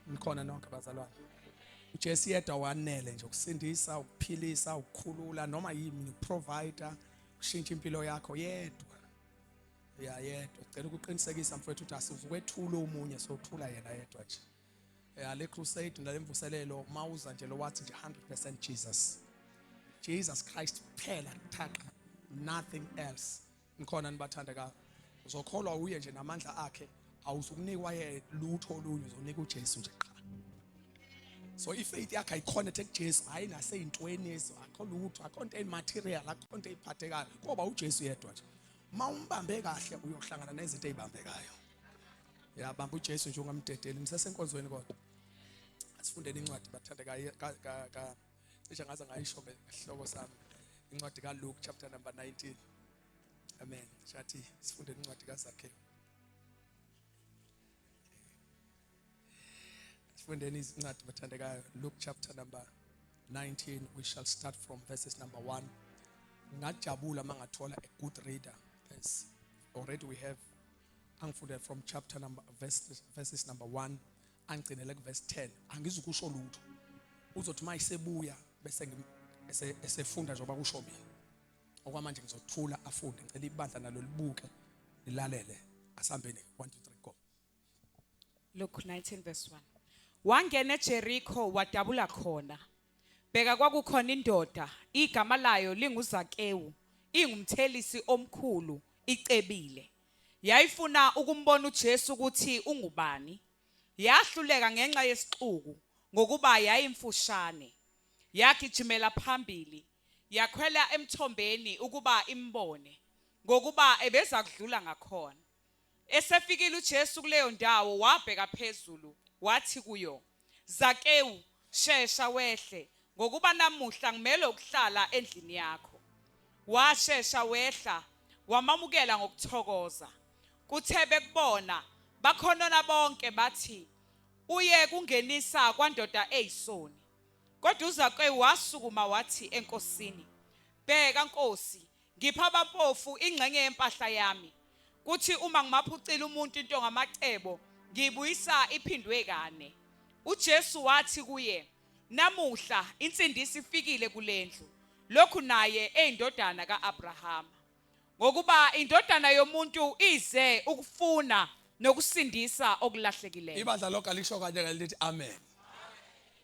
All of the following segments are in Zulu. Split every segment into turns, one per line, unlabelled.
Nikhona nonke abazalwane. uJesu yedwa wanele nje ukusindisa, ukuphilisa, ukukhulula noma yini, ukuprovider, ushintsha impilo yakho yedwa. Yedwa. Ngicela ukuqinisekisa mfowethu ukuthi asizukwethula omunye, sothula yena yedwa nje. Le crusade nale mvuselelo mawuza nje lo wathi nje 100% Jesus. Jesus Christ kuphela kuthaka, nothing else. Ngikhona nibathandekayo. Uzokholwa uye nje namandla akhe, awuzukunikwa lutho olunye, uzonika uJesu nje qha. So ifaith yakhe ayiconnect kuJesu, hayi naseyintweni yeso, akho lutho, akho into ematerial, akho into ephathekayo, ngoba uJesu yedwa nje. Mawumbambe kahle uyohlangana nezinto ezibambekayo. Bamba uJesu nje ungamdedeli. Nisesenkonzweni kodwa. Asifundeni incwadi bathandekayo cishe ngaze ngayisho ngesihloko sami. Incwadi kaLuke chapter number 19. Amen. Shathi sifundeni incwadi kaZakhewu. Sifundeni incwadi bathandekayo Luke chapter number 19. We shall start from verses number 1. Ngajabula mangathola a good reader. Yes. Already we have angifundele from chapter number verses number 1 angigcinele ku verse 10. Angizukusho lutho. Uzothi mayisebuya bese esefunda njengoba kusho mina. Okwamanje ngizothula afunde. Ngicela ibandla nalo libuke lilalele. Asambeni 1 2 3 go.
Luke 19 verse 1. Wangena eJericho wadabula khona. Bheka kwakukhona indoda, igama layo linguZakewu, ingumthelisi omkhulu, icebile. Yayifuna ukumbona uJesu ukuthi ungubani. Yahluleka ngenxa yesixuku ngokuba yayimfushane. Yagijimela phambili, yakhwela emthombeni ukuba imbone, ngokuba ebeza kudlula ngakhona. Esefikile uJesu kuleyo ndawo wabheka phezulu, wathi kuyo, Zakewu, shesha wehle, ngokuba namuhla ngimele ukuhlala endlini yakho. Washesha wehla, wamamukela ngokuthokoza. Kuthe bekubona, bakhonona bonke bathi, uye kungenisa kwandoda eyisoni. Kodwa uZakewu wasukuma wathi enkosini, bheka Nkosi, ngipha abampofu ingxenye yempahla yami. Kuthi uma ngimaphucila umuntu into ngamacebo, ngibuyisa iphindwe kane. uJesu wathi kuye, namuhla insindisi ifikile kulendlu, lokhu naye eyindodana kaAbrahama. Ngokuba indodana yomuntu ize ukufuna nokusindisa okulahlekileyo.
Ibandla lokho alisho kanye lithi amen.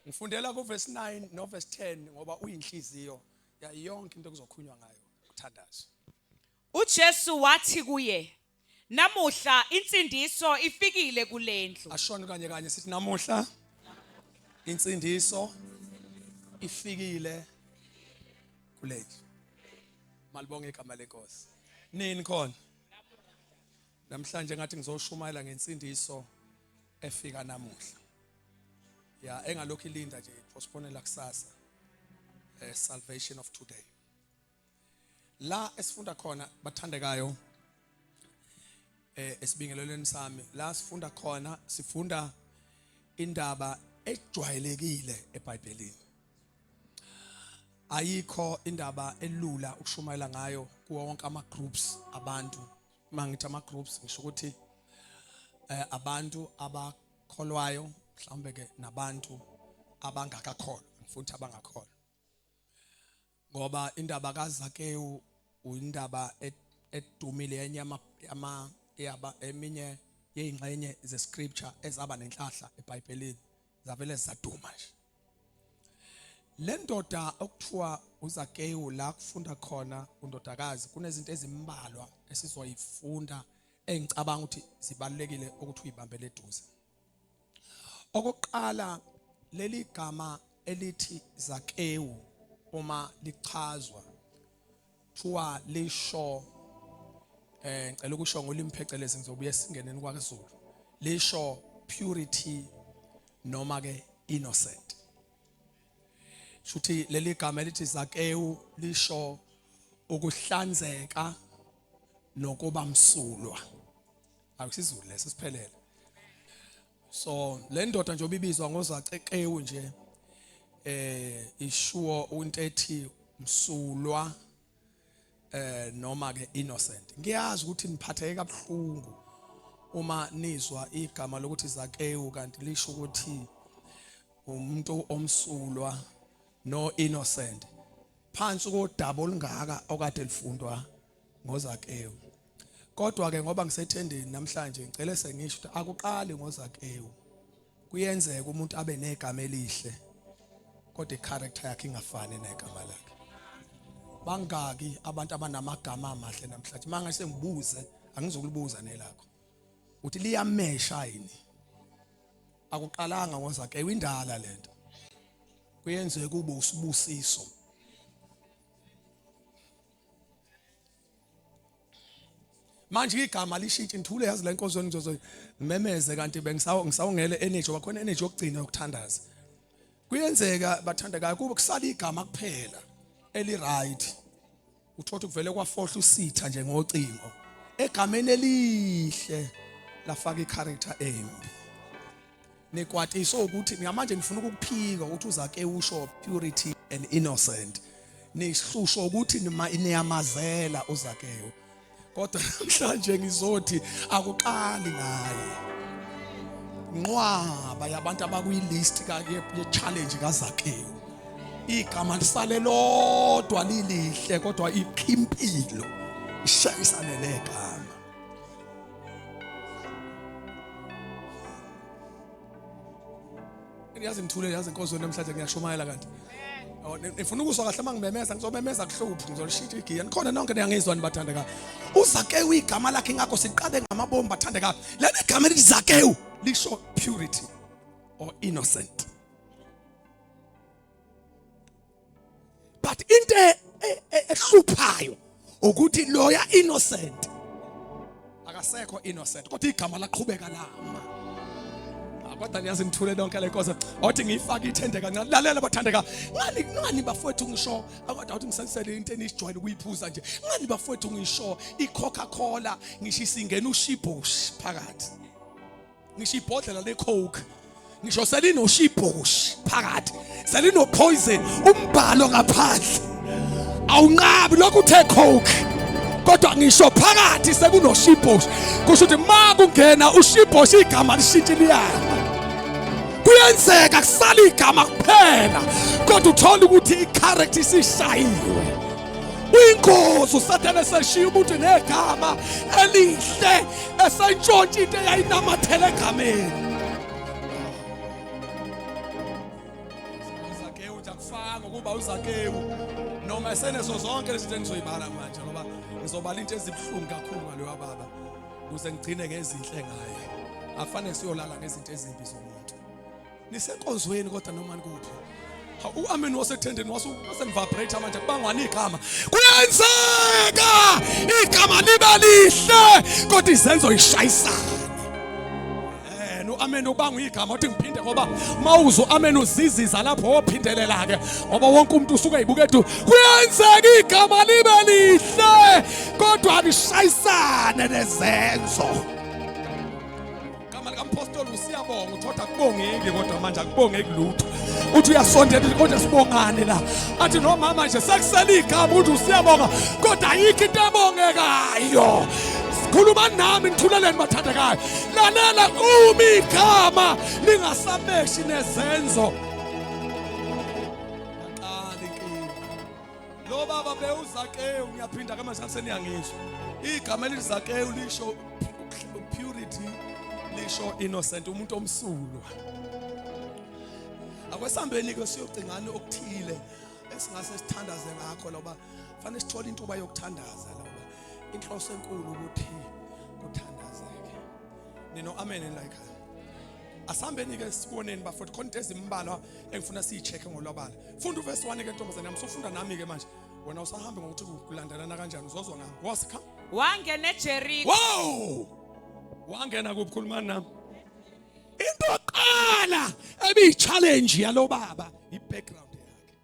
Ngifundela ku verse 9 no verse 10 ngoba uyinhliziyo ya yonke into kuzokhulunywa ngayo ukuthandaza.
uJesu wathi kuye, namuhla insindiso ifikile kulendlu.
Ashona kanye sithi namuhla insindiso ifikile kulendlu. Malibonge igama lenkosi. Nini khona? Namhlanje ngathi ngizoshumayela ngensindiso efika namuhla. Engalokho ilinda nje postponela kusasa. Salvation of today. La esifunda khona bathandekayo esibingelelweni sami, la sifunda khona sifunda indaba ejwayelekile eBhayibhelini. Ayikho indaba elula ukushumayela ngayo kuwo wonke ama groups abantu. Mangithi ama groups ngisho ukuthi abantu abakholwayo, mhlawumbe ke nabantu abangakakholwa, ngifuna abangakholwa. Ngoba indaba kaZakewu uyindaba edumile yenye eminye yezingxenye zescripture ezaba nenhlahla eBhayibhelini zavele zaduma nje. Le ndoda okuthiwa uZakewu la kufunda khona undodakazi, kunezinto ezimbalwa esizoyifunda engicabanga ukuthi zibalekile ukuthi uyibambele eduze. Okokuqala, leli gama elithi Zakewu uma lichazwa kuthiwa lisho ngicela ukusho ngolimi phecelezi ngizobuye singeneni kwaZulu. Lisho purity noma ke innocent. Shuthi leli gama elithi Zakewu lisho ukuhlanzeka nokuba msulwa. Akusizulu leso siphelele. So le ndoda nje obibizwa ngoZakewu nje ishuo untethi msulwa noma ke innocent. Ngiyazi ukuthi niphatheke kabuhlungu uma nizwa igama lokuthi Zakewu kanti lisho ukuthi umuntu omsulwa no innocent phansi kodaba olungaka okade lifundwa ngoZakewu. Kodwa ke ngoba ngisethendeni namhlanje ngicela sengisho ukuthi akuqali ngoZakewu. Kuyenzeka umuntu abe negama elihle kodwa icharacter yakhe ingafani negama lakhe. Bangaki abantu abanamagama amahle namhlanje mangase ngibuze angizokulibuza nelakho. Uthi liyamesha yini? Akuqalanga ngoZakewu indala lento. Kuyenzeka kube usibusiso. Manje igama lishintshe ngithule yazi la inkonzo ngizozo ngimemeze kanti bengisawungele energy wakhona energy yokugcina yokuthandaza. Kuyenzeka bathandekayo kube kusala igama kuphela eli right. Uthothi kuvele kwafohla usitha nje ngocingo. Egameni elihle lafaka icharacter embi. Nekwatiso ukuthi ngamanje ngifuna ukukuphika ukuthi uZakewu usho purity and innocent. Nihlusho ukuthi niyamazela uZakewu. Kodwa namhlanje ngizothi akuqali ngaye. Nqwaba yabantu abakuyilist ye challenge kaZakewu. Igama lisale lodwa lilihle kodwa iphimpilo ishayisane negama. Yazi ngithule yazi inkonzo namhlanje ngiyashumayela kanti. Ngifuna ukuzwa kahle mangimemeza ngizomemeza kuhluphi ngizolishintsha igiya. Nikhona nonke niyangizwa nibathandeka. uZakewu igama lakhe ngakho siqale ngamabomba bathandeka. Lena igama elithi Zakewu lisho purity or innocent. But into ehluphayo ukuthi loya innocent akasekho innocent kodwa igama laqhubeka lama. Kodwa niyazi ngithule lonke le nkonzo othi ngiyifaka ithende kancane lalela bathandeka ngani bafowethu ngisho akade uthi ngisensele into enijwayele ukuyiphuza nje ngani bafowethu ngisho iCoca-Cola ngisho isingena uShibosh phakathi ngisho ibhodlela leCoke ngisho selino Shibosh phakathi selino poison umbhalo ngaphandle awunqabi lokhu uthe Coke kodwa ngisho phakathi sekuno Shibosh kusho ukuthi makungena uShibosh igama lishintshiliyana. Kuyenzeka kusala igama kuphela kodwa uthola ukuthi icharacter isishayiwe. Uyinkosi uSathane eseshiya umuntu negama elihle esentshontsha into eyayinamathele egameni. uZakewu akufanga ukuba uZakewu noma esenezo zonke lezi zinto engizoyibala manje ngoba ngizobala into ezibhlungu kakhulu ngaloya baba ukuze ngigcine ngezinhle ngaye. Afane siyolala ngezinto ezimbi zomuntu. Nisenkonzweni kodwa noma nikuphi. Uamen wasethendeni wasengivibrate manje kubangwani igama. Kuyenzeka igama libe lihle kodwa izenzo ishayisana. Amen ubanga igama uthi ngiphinde ngoba mawuzo amen uziziza lapho ophindelela ke ngoba wonke umuntu usuke eyibuke edu kuyenzeka igama libe lihle kodwa lishayisane nezenzo. Igama likampostoli usiyabonga uthoda kubongeki kodwa manje akubongeki lutho. Uthi uyasondela kodwa sibongane la. Athi no mama nje sekusela igama uthi usiyabonga kodwa ayikho into ebongekayo. Khuluma nami ngithuleleni bathandekayo. Lalela uma igama lingasameshi nezenzo. Aqala inkinga. Lo baba bewuZakewu ngiyaphinda kama seniyangizwa. Igama elithi Zakewu lisho purity lisho innocent umuntu omsulwa. Akwesambeni ke siyocingana okuthile esingase sithandaze ngakho loba fanele sithole intuba yokuthandaza loba inhloso enkulu ukuthi kuthandazeke. Nino amen like asambeni ke siboneni bafowethu khona into ezimbalwa engifuna siyicheck ngolwabala. Funda uverse 1 ke ntombazana yami sofunda nami ke manje. Wena usahambe ngokuthi kulandelana kanjani uzozwa ngami. Wasikha?
Wangena eJeriko.
Wow! Wangena kukhuluma nami. Into eqala ebi challenge yalo baba ibackground yakhe.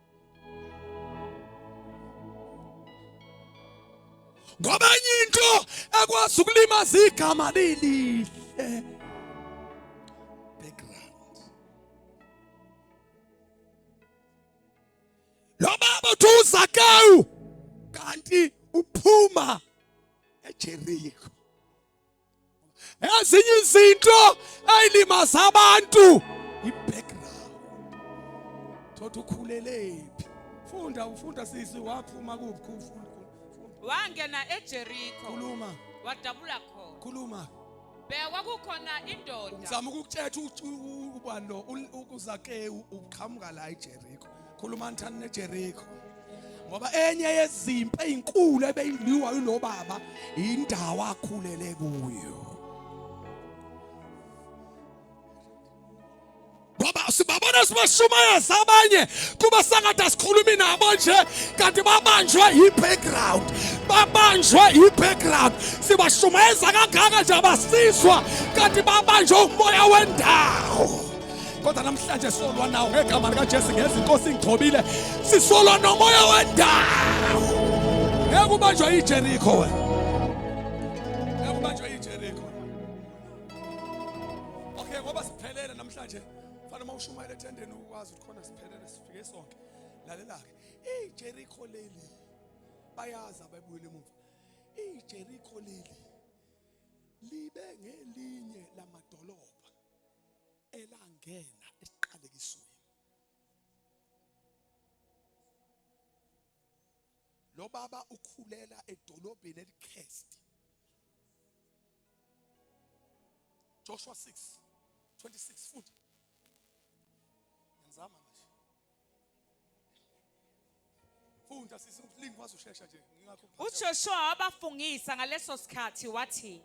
Ngoba into ekwazi ukulimaza igama lelihle. Background. Lo baba uZakewu kanti uphuma eJeriko. ezinye izinto ayilimaza abantu i-background. Thothi ukhulelephi. Ufunda sisi waphuma kuphi ufunda.
Wangena eJeriko.
Khuluma.
Wadabula khona.
Khuluma.
Beka kukhona indoda.
Ngizama ukukutshela ubani lo uZakewu uqhamuka la eJeriko. Khuluma nthani neJeriko. Ngoba enye yezimpi ezinkulu ebeyidliwa yilo baba indawo akhulele kuyo. Ngoba sibabona sibashumayeza abanye kuba sangathi asikhulumi nabo nje kanti babanjwe i-background. Babanjwe i-background. Sibashumayeza kangaka nje abasizwa kanti babanjwe umoya wendawo. Kodwa namhlanje solwa nawo ngegama likaJesu ngezinkosi ingcobile. Sisolwa nomoya wendawo. Ngeke ubanjwe iJeriko wena. Ngeke ubanjwe iJeriko. Okay, ngoba siphelele namhlanje. Fana mawushumayela ethendeni ukwazi ukuthi khona siphelele sifike sonke. Lalela ke. iJeriko leli bayaza bayibuyele emuva. iJeriko leli libe ngelinye lamadolobha elangena esiqalekisweni. Lo baba ukhulela edolobheni elikhesti. Joshua 6:26 futhi. Ngizama manje. Funda sisi lingikwazi ushesha nje ngingakho.
uJoshua wabafungisa ngaleso sikhathi wathi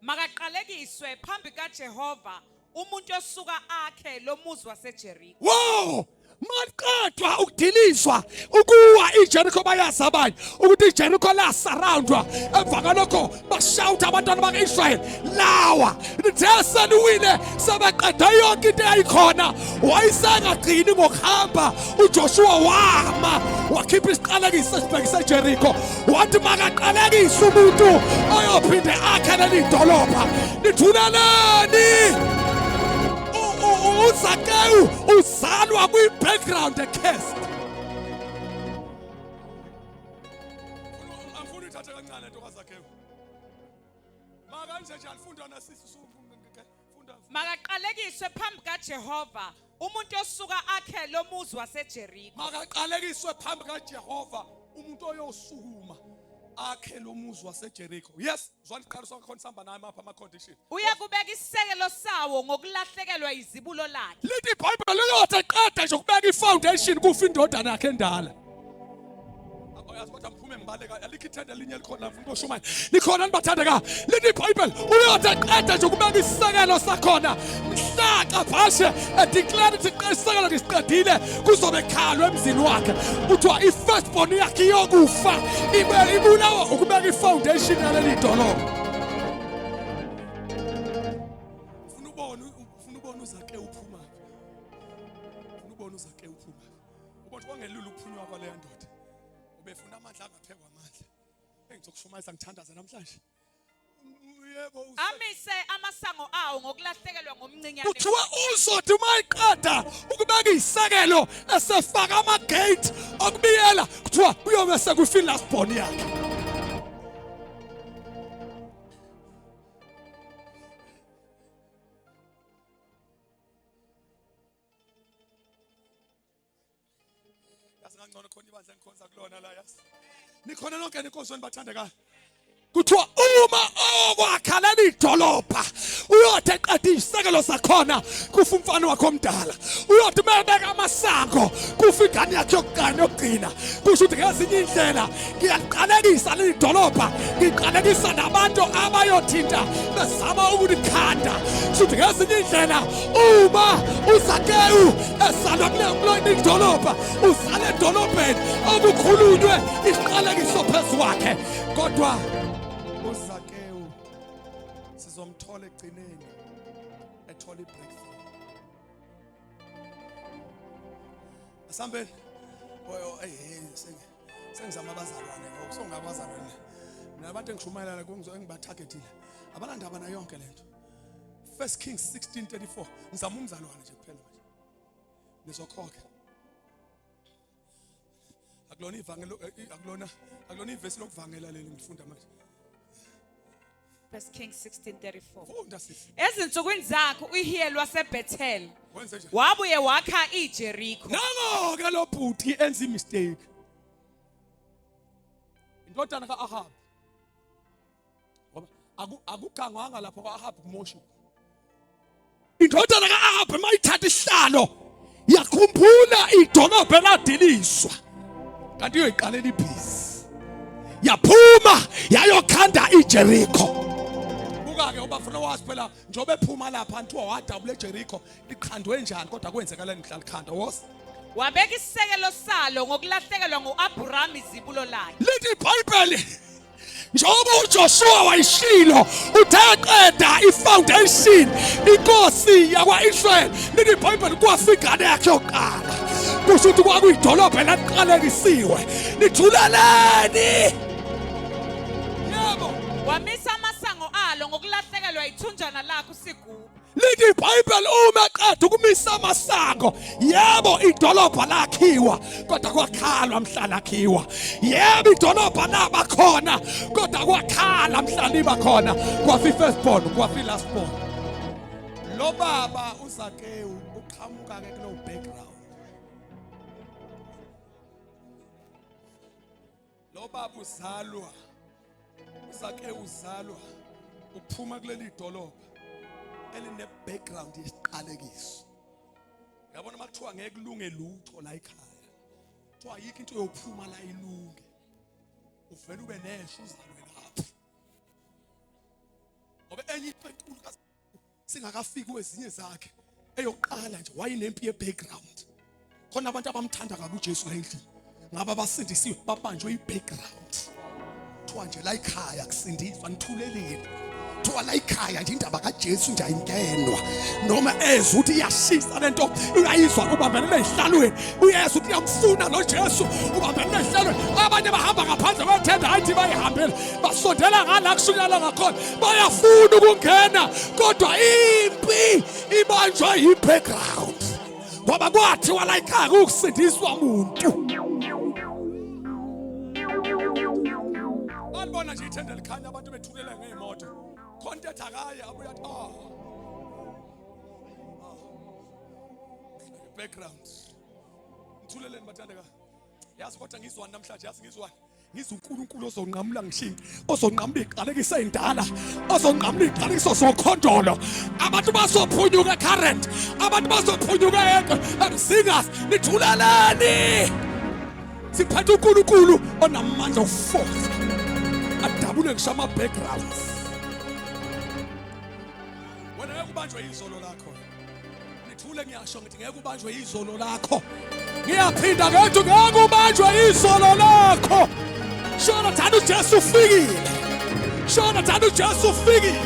makaqalekiswe phambi kaJehova umuntu osuka akhe lo muzi waseJeriko.
Wow! Maqedwa ukudilizwa ukuwa iJeriko bayazi abanye ukuthi iJeriko la surroundwa emva kalokho bashouta abantwana bakaIsrael lawa nitheseni wile sebeqeda yonke into eyayikhona wayisengagcini ngokuhamba uJoshua wama wakhipha isiqalekiso esibhekise eJeriko wathi makaqalekise umuntu oyophinde akhe leli dolobha nithuneleni. uZakewu uzalwa kwi-background ekhest. Angifuni uthathe kancane nto kaZakewu. Makanje nje alifunda nasisi funda.
Makaqalekiswe phambi kaJehova umuntu osuka akhe lo muzi waseJeriko.
Makaqalekiswe phambi kaJehova umuntu oyosukuma akhe lo muzi waseJeriko. Yes, zwani siqala sonke sihamba naye mapha ama condition.
Uyakubeka isekelo sawo ngokulahlekelwa izibulo lakhe.
Lithi iBhayibheli liyothi qeda nje ukubeka ifoundation kufa indodana yakhe endala. Yazi kodwa mphume ngibaleka alikho ithenda elinye likhona mfuna ukushumayela. Likhona nibathandeka. Lithi iBhayibheli uyothi qeda nje ukubeka isekelo sakhona. Mhlaka phashe declare ukuthi isekelo ngisiqedile kuzobe khalwe emzini wakhe. Kuthiwa ifirstborn yakhe iyokufa ibulawa ukubeka ifoundation yaleli dolobha. Ufuna ubona uZakewu uphuma. Ufuna ubona uZakewu uphuma. Ubona kwangelula ukuphunywa kwaleya ndoda. Ubefuna amandla angaphekwa amandla. Engizokushumayisa ngithandaza namhlanje. Yebo
Amise amasango awo ngokulahlekelwa ngomncinyane.
kuthiwa uzothi mayiqeda ukubeka isekelo esefaka amagate okubiyela kuthiwa kuyobe sekufi lastborn yakhe. Yasingangcono khona ibandla engikhonza kulona la yasi. Nikhona lonke inkonzo bathandekayo. Kuthiwa uma okwakha leli dolobha uyothi eqeda isekelo sakhona kufa umfana wakhe omdala uyothi mebeka amasango kufa ingane yakhe yokugcina kusho ukuthi ngezinye indlela ngiyaqalekisa leli dolobha ngiqalekisa nabantu abayothinta bezama ukulikhanda kusho ukuthi ngezinye indlela uma uZakewu esalwa kuleli dolobha uzale edolobheni okukhulunywe isiqalekiso phezu kwakhe kodwa uZakewu sizomthola egcineni ethola ibreakthrough. Asambeni sengizama abazalwane songabazalwane nabantu engishumayela engibatargetile abanandaba na yonke lento. 1 Kings 16:34 ngizama umzalwane nje kuphela manje nizokhokha. Akulona ivangelo akulona ivesi lokuvangela leli ngifunda manje.
1 Kings 16:34.
Funda sisi.
Ezinsukwini zakhe uHiel waseBethel
Wenze njani?
wabuye wakha iJerikho.
Nango ke lo bhuti enza imistake. Indodana kaAhab. Ngoba akugangwanga lapho kaAhab kuMoshi. Indodana kaAhab mayithatha isihlalo yakhumbula idolobho eladiliswa. Kanti uyoyiqalela ibhizi. Yaphuma yayokhanda iJerikho. Buka ke ubafuna wazi phela njobe ephuma lapha anthiwa wadabula eJerikho liqhandwe njani kodwa kwenzekala nihlala khanda wos.
Wabeka isisekelo salo ngokulahlekelwa nguAbraham izibulo lakhe.
Lithi iBhayibheli njengoba uJoshua wayishilo utheqeda ifoundation inkosi yakwaIsrael lithi iBhayibheli kwafika ingane yakhe yokuqala kusho ukuthi kwakuyidolobho elaqalekisiwe nithuleleni yebo
Wamisa amasango alo ngokulahlekelwa ithunjana lakhe uSigubu.
lithi iBhayibheli uma eqeda ukumisa amasango yebo idolobho lakhiwa kodwa kwakhalwa mhla lakhiwa yebo idolobho laba khona kodwa kwakhala mhla liba khona kwafi firstborn kwafi lastborn lo baba uZakewu uqhamuka ke kulo background lo baba uzalwa uZakewu uzalwa uphuma kuleli dolobho eline background yesiqalekiso yabona makuthiwa ngeke kulunge lutho la ekhaya kuthiwa ayikho into yophuma la ilunge uvela ube nehlo uzalwe lapho ngoba enye inkulu singakafiki kwezinye zakhe eyoqala nje wayinempi ye-background khona abantu abamthanda kabi uJesu endlini ngaba basindisiwe babanjwe i-background kuthiwa nje la ekhaya kusindiswa nithuleleni kuthiwa la ekhaya nje indaba kaJesu nje ayingenwa noma ezwe ukuthi iyashisa lento uyayizwa ubambelele ezihlalweni uyezwa ukuthi uyamfuna lo Jesu ubambelele ezihlalweni abanye bahamba ngaphandle kwethenda ayithi bayihambela basondela ngala kushunyala ngakhona bayafuna ukungena kodwa impi ibanjwe yi-background ngoba kwathiwa la ekhaya ukusindiswa umuntu Babona nje ithenda likhanya abantu bethulela ngeemoto. Contact akaye abuya background. Ngithuleleni bathandeka. Yazi kodwa ngizwani namhlanje yazi ngizwani. Ngizwa uNkulunkulu ozonqamula ngishinga. Ozonqamula iqalekise endala. Ozonqamula iqalekiso zokhondolo. Abantu bazophunyuka current. Abantu bazophunyuka singers nithuleleni. Siphethe uNkulunkulu onamandla ofuza. Adabule ngisho ama backgrounds wena ngeke ubanjwe izolo lakho nithule ngiyasho ngithi ngeke ubanjwe izolo lakho ngiyaphinda ngithi ngeke ubanjwe izolo lakho shona thanda uJesu ufikile shona thanda uJesu ufikile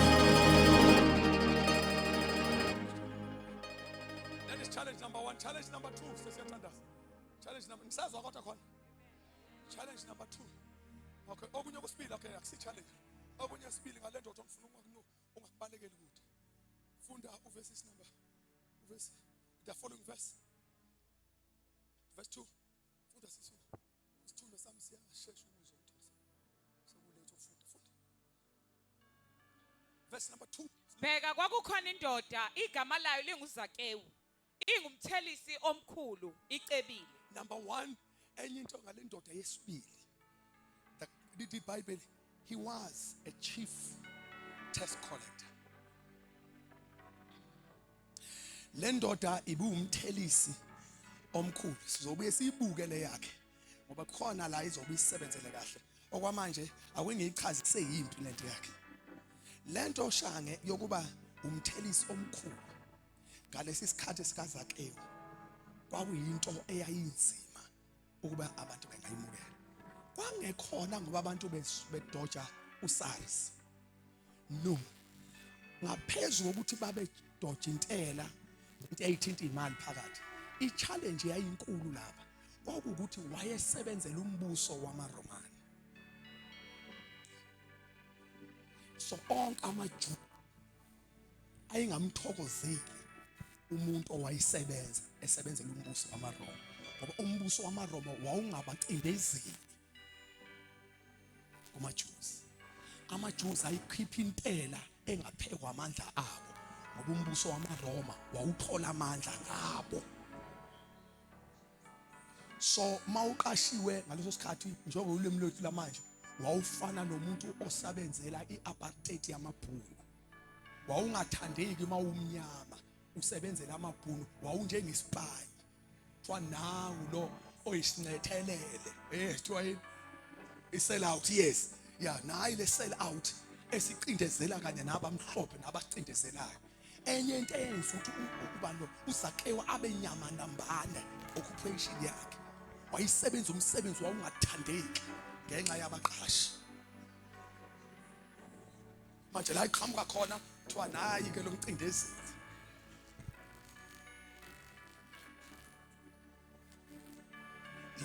that is challenge number 1 challenge number 2 sesiyathandaza challenge number ngisazwa kodwa khona challenge number 2 okay okunye okusibili okay akusi challenge okunye sibili ngale ndoda ongifuna ungakubalekeli kude funda uverse number verse the following verse 2 funda sisi isithundo sami siyashesha ukuzwa sokuletha ufunda verse number 2
Bheka kwakukhona indoda igama layo linguZakewu ingumthelisi omkhulu icebile.
number 1 enye into ngale ndoda yesibili the Bible he was a chief tax collector le ndoda ibumthelisi omkhulu sizobuye siyibuke le yakhe ngoba khona la izobe isebenzele kahle okwamanje akungiyichazi kuseyimpi lento yakhe lento shange yokuba umthelisi omkhulu ngalesi sikhathi sikaZakewu kwakuyinto eyayinzima ukuba abantu bengayimukela kwangekhona ngoba abantu bedoja uSaris no ngaphezulu kokuthi babe doja intela into eyithinta imali phakathi i-challenge yayinkulu lapha kwakukuthi wayesebenzela umbuso wamaRomani so onke amaJuda ayingamthokozeli umuntu esebenzela umbuso wamaRoma ngoba umbuso wamaRoma wawungabacindezeli kumaJuda amaJews ayikhipha intela engaphekwa amandla abo ngoba umbuso wamaRoma wawuthola amandla ngabo. So mawuqashiwe ngaleso sikhathi njengoba ulimi lwethu lamanje wawufana nomuntu osebenzela iApartheid yamabhunu. Wawungathandeki mawumnyama usebenzela amabhunu, wawunjengespy. Kuthiwa nangu lo oyisinethelele. Kuthiwa i-sell out, yes. Yeah, nayi le sell out esiqindezela kanye nabamhlophe nabacindezelayo. Enye into eyenza ukuthi ukuba lo uZakewu abe nyama nambane occupation yakhe. Wayisebenza umsebenzi wawungathandeki ngenxa yabaqashi. Manje la iqhamuka khona kuthiwa nayi ke lo mcindezeli.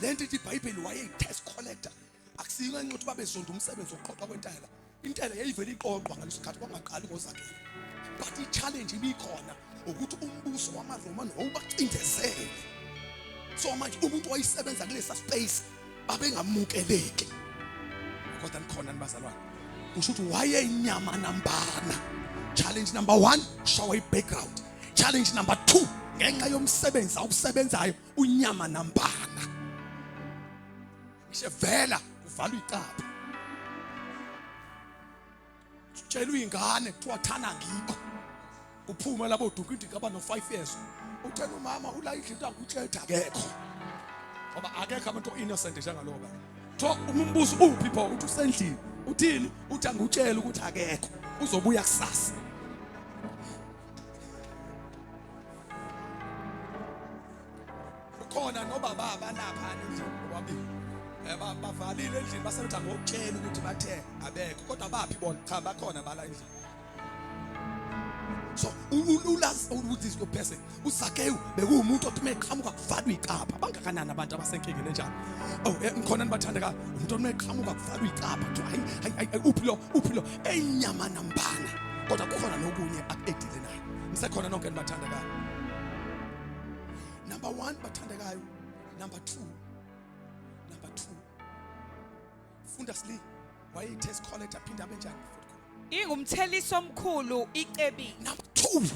Lento iBhayibheli wayeyi-tax collector. Akusiyo ngenxa ukuthi babezonda umsebenzi wokuqoqa kwentela. Intela yayivele iqoqwa ngaleso sikhathi kwangaqali ngoZakewu. But i-challenge ibikhona ukuthi umbuso wamaRomani wawubacindezele. So manje umuntu wayisebenza kulesa space babengamukeleki. Kodwa nikhona nibazalwane. Kusho ukuthi wayeyinyama nambana. Challenge number 1, show i-background. Challenge number 2, ngenxa yomsebenzi awusebenzayo unyama nambana. Ishevela kuvalwa iqapha. Tshela uyingane kuthiwa thana ngikho. Uphuma labo dukinti kaba no 5 years. Uthena umama ulayidla into anguthetha akekho. Ngoba akekho abantu innocent njengaloba. Tho umbuso uphi pho uthi usendlini. Uthini? Uthi angutshela ukuthi akekho. Uzobuya kusasa. Ukhona nobaba abalapha endlini kwabili. Bavalile endlini basebenza ngokutshela ukuthi bathe abekho kodwa baphi bona cha bakhona bala endlini. So ulazi ukuthi is your person. uZakewu bekuwumuntu othi meqhamuka kuvalwa iqapha. Bangakanani abantu abasenkingeni enjalo? Oh ngikhona nibathandeka umuntu othi meqhamuka kuvalwa iqapha. Hayi uphi lo enyama nambana. Kodwa kukhona nokunye akudile naye. Nisekhona nonke nibathandekayo. Number 1 bathandekayo. Number 2 funda sli wayeyi-tax collector phinda benjani futhi.
Ingumthelisi omkhulu icebile.
Number 2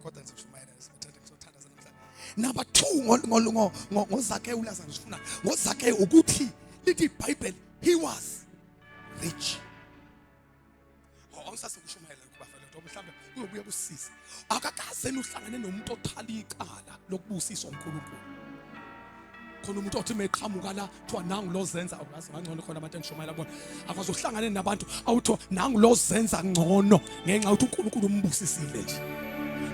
kodwa ngizoshumayela ngizothanda namhlanje. Number 2 ngoZakewu laza ngifuna ngoZakewu ukuthi lithi iBhayibheli he was rich. Awusase ngishumayela kubafana ngoba mhlawumbe uyobuya kusisa. Akakaze uhlangane nomuntu othala iqala lokubusisa uNkulunkulu. Khona umuntu othi meqhamuka la kuthiwa nangu lo zenza awukazi ngcono khona abantu engishumayela bona akazohlangane nabantu awuthiwa nangu lo zenza ngcono ngenxa ukuthi uNkulunkulu umbusisile nje.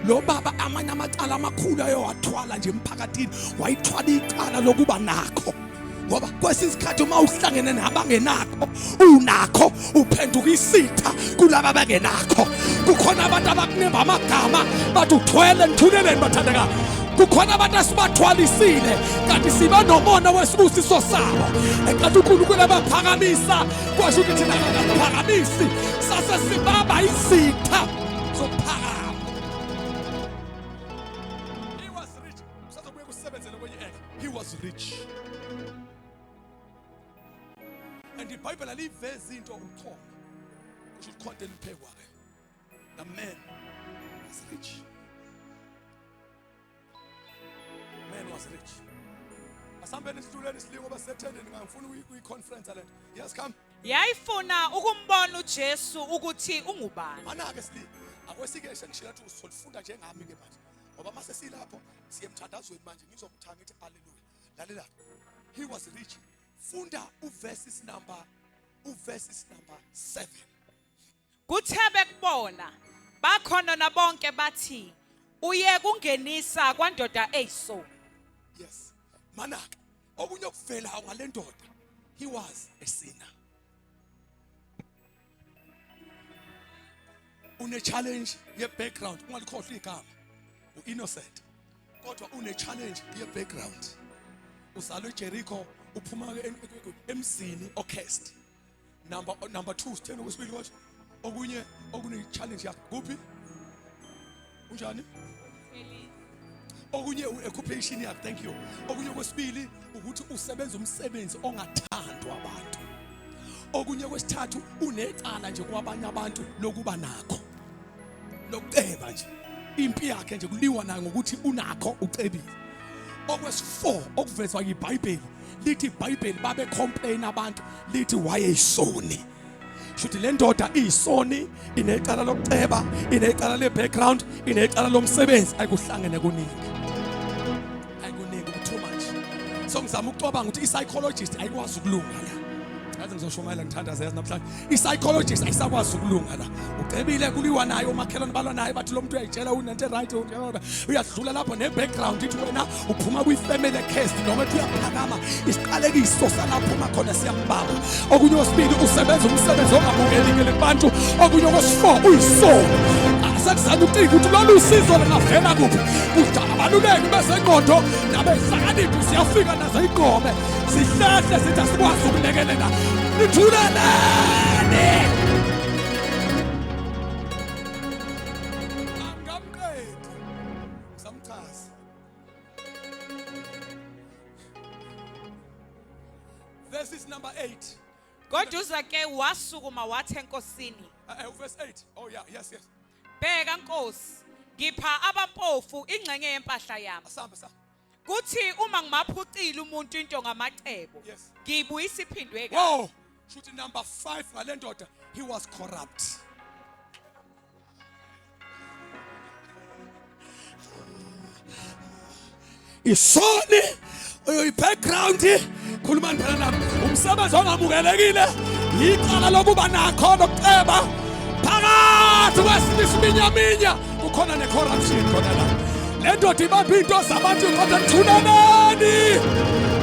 Lo baba amanye amacala amakhulu ayowathwala nje emphakathini wayithwala icala lokuba nakho ngoba kwesinye isikhathi uma uhlangene nabangenakho unakho uphenduka isitha kulaba abangenakho. Kukhona abantu abakunemba amagama bathi uthwele nithuleleni bathandeka. Kukhona abantu asibathwalisile kanti siba nomona wesibusiso sabo. Enkathi uNkulunkulu abaphakamisa kwasho ukuthi thina akaphakamisi sase sibaba izitha zokuphakama. He was rich. Sazobuye kusebenzele kwenye he was rich. And iBhayibheli alivezi into ukhona. Kusho ukuthi content liphekwa ke. The man was rich. Man was rich. Asambeni isituleni silingo basethendeni ngangifuna uyi-conference lento. Yes come.
Yayifuna ukumbona uJesu ukuthi ungubani.
Manake sili akwesike sengishila ukuthi usolifunda njengami ke manje. Ngoba mase silapho siyemthandazweni manje ngizomthanga ngithi haleluya. Lalela. He was rich. Funda uverses number 7.
Kuthebe kubona bakhona nabonke bathi uye kungenisa kwandoda eyiso.
Yes. Manaka okunye okuvela ngalendoda he was a sinner. Une challenge ye background ungalikhohlwa igama. Innocent. Kodwa une challenge ye background. Uzalwe eJericho uphuma emzini ocursed. Number 2 sithena okwesibili konje. Okunye okune challenge yakho kuphi? Unjani? Okunye occupation yakho, thank you. Okunye kwesibili ukuthi usebenza umsebenzi ongathandwa abantu. Okunye kwesithathu unecala nje kwabanye abantu lokuba nakho. Lokuceba nje. Impi yakhe nje kuliwa nayo ngokuthi unakho ucebile. Okwesi4 okuvezwa yiBhayibheli lithi iBhayibheli babe complain abantu lithi wayeyisoni. Shuthi le ndoda iyisoni, inecala lokuceba, inecala le-background, inecala lomsebenzi, ayikuhlangene kuningi. Ayikuningi too much. So ngizama ukucabanga ukuthi i-psychologist ayikwazi ukulunga la. Yazi ngizoshumayela ngithandaza yazi namhlanje. I-psychologist ayisakwazi ukulunga la. Ucebile kuliwa naye umakhelwane balwa naye bathi lo muntu uyayitshela unento right uyadlula lapho ne-background ithi wena uphuma kwi-family case noma ethi uyaphakama isiqalekiso salapho uma khona siyambamba. Okunye osibili usebenza umsebenzi ongamukelekile kubantu. Okunye kwesi4 uyisoni. Asakuzama ukucika ukuthi lolu usizo lingavela kuphi. Udala abaluleki besenqondo nabehlakaniphi siyafika nazo igqobe. Sihlahle sithi asikwazi ukulekelela. Nithuleleni. Angamqedi. Samchaza. This is number 8.
Kodwa uzake wasukuma wathi enkosini,
Verse 8. Oh yeah, yes.
bheka Nkosi, ngipha abampofu ingxenye yempahla yami.
Samba.
Kuthi uma ngimaphucile umuntu into ngamacebo,
Yes.
ngiyibuyisa iphindwe kahle.
Whoa. Shooting number 5 ngale ndoda, he was corrupt. Isoni uyi-background khulumani phela nami umsebenzi ongamukelekile icala lokuba nakho lokuceba phakathi kwesiminyaminya kukhona ne-corruption khona la. Le ndoda ibambe into zabantu kodwa nithuleleni.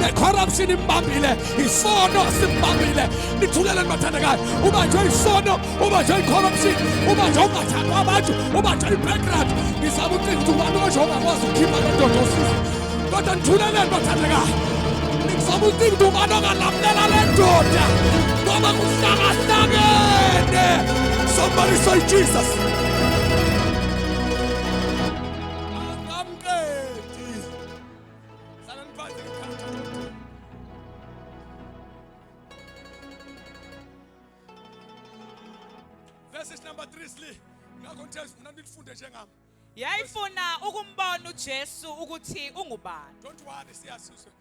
Ne-corruption imbambile, isono simbambile. Nithuleleni bathandekayo. Uma nje isono, uma nje i-corruption, uma nje ungathandwa abantu, uma nje i-background, ngizama ukuthi ngibani nje ongakwazi ukukhipha le ndoda osizo. Kodwa nithuleleni bathandekayo. Ngizama ukuthi ngibani ongalamulela le ndoda ngoba kuhlangane. Somebody say Jesus. Verses number 3 sli. Ngakonthesa mina nilifunde njengami.
Yayifuna ukumbona uJesu ukuthi ungubani.
Don't worry siyasizwe.